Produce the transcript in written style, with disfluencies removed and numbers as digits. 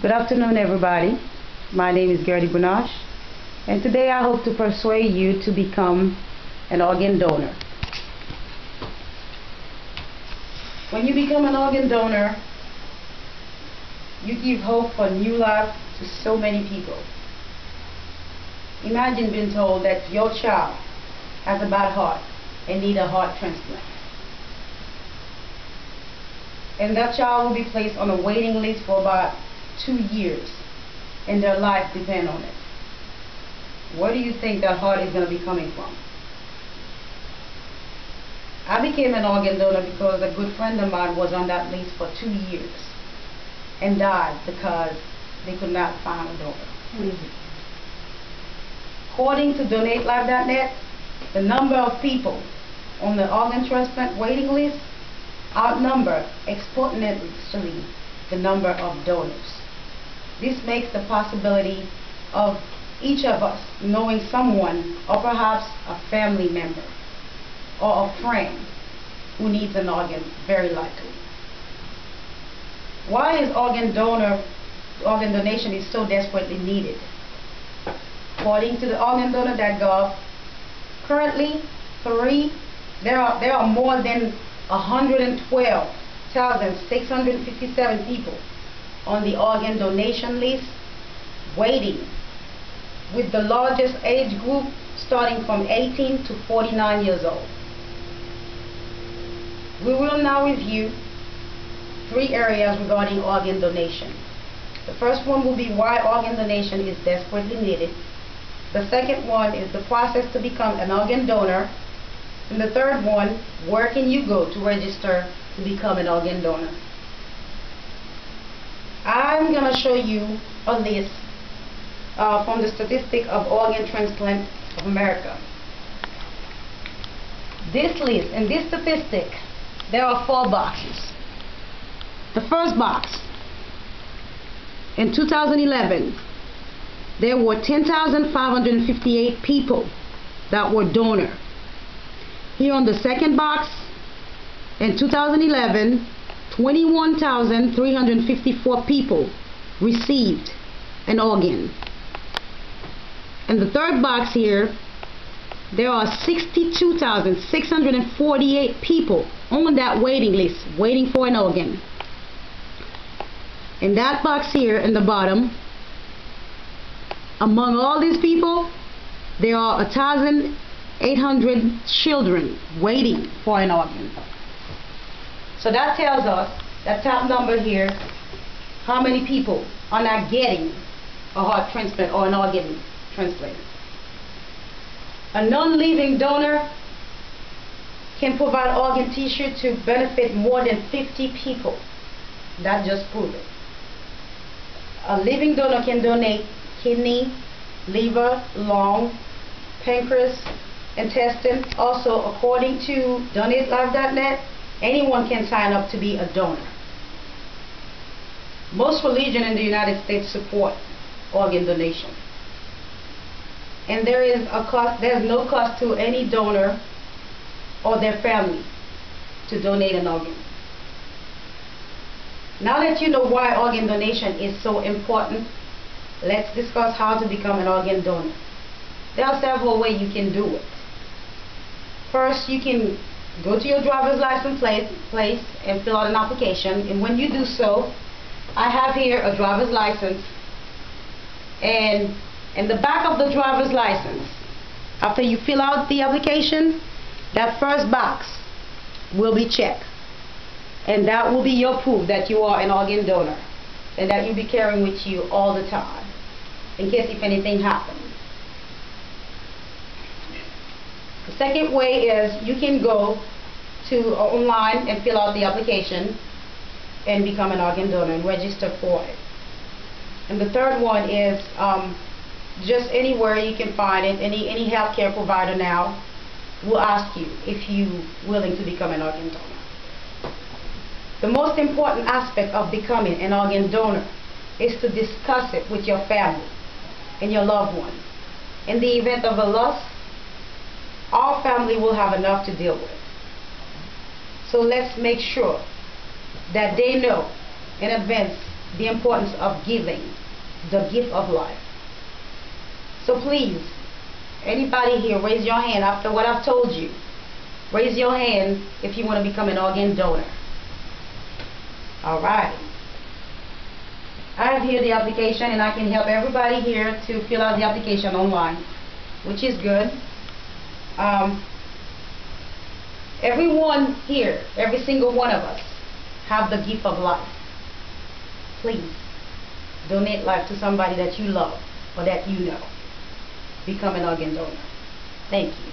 Good afternoon, everybody. My name is Guerdybrunache, and today I hope to persuade you to become an organ donor. When you become an organ donor, you give hope for new life to so many people. Imagine being told that your child has a bad heart and needs a heart transplant. And that child will be placed on a waiting list for about 2 years, and their life depends on it. Where do you think that heart is going to be coming from? I became an organ donor because a good friend of mine was on that list for 2 years and died because they could not find a donor. According to DonateLife.net, the number of people on the organ transplant waiting list outnumber exponentially the number of donors. This makes the possibility of each of us knowing someone, or perhaps a family member or a friend who needs an organ, very likely. Why is organ donation is so desperately needed? According to the organdonor.gov, currently there are more than 112,657 people on the organ donation list waiting, with the largest age group starting from 18 to 49 years old. We will now review 3 areas regarding organ donation. The first one will be why organ donation is desperately needed. The second one is the process to become an organ donor. And the third one, where can you go to register to become an organ donor? I'm going to show you a list from the Statistic of Organ Transplant of America. This list, in this statistic, there are 4 boxes. The first box, in 2011, there were 10,558 people that were donor. Here on the second box, in 2011, 21,354 people received an organ. In the third box here, there are 62,648 people on that waiting list waiting for an organ. In that box here in the bottom, among all these people, there are 1,800 children waiting for an organ. So that tells us, that top number here, how many people are not getting a heart transplant or an organ transplant. A non-living donor can provide organ tissue to benefit more than 50 people. That just proves it. A living donor can donate kidney, liver, lung, pancreas, intestine. Also, according to DonateLife.net, anyone can sign up to be a donor. Most religions in the United States support organ donation. And there's no cost to any donor or their family to donate an organ. Now that you know why organ donation is so important, let's discuss how to become an organ donor. There are several ways you can do it. First, you can go to your driver's license place and fill out an application. And when you do so, I have here a driver's license. And in the back of the driver's license, after you fill out the application, that first box will be checked. And that will be your proof that you are an organ donor and that you'll be carrying with you all the time in case if anything happens. The second way is you can go to online and fill out the application and become an organ donor and register for it. And the third one is just anywhere you can find it, any healthcare provider now will ask you if you're willing to become an organ donor. The most important aspect of becoming an organ donor is to discuss it with your family and your loved ones. In the event of a loss, our family will have enough to deal with. So let's make sure that they know in advance the importance of giving the gift of life. So please, anybody here, raise your hand after what I've told you. Raise your hand if you want to become an organ donor. Alright. I have here the application, and I can help everybody here to fill out the application online, which is good. Everyone here, every single one of us, have the gift of life. Please, donate life to somebody that you love or that you know. Become an organ donor. Thank you.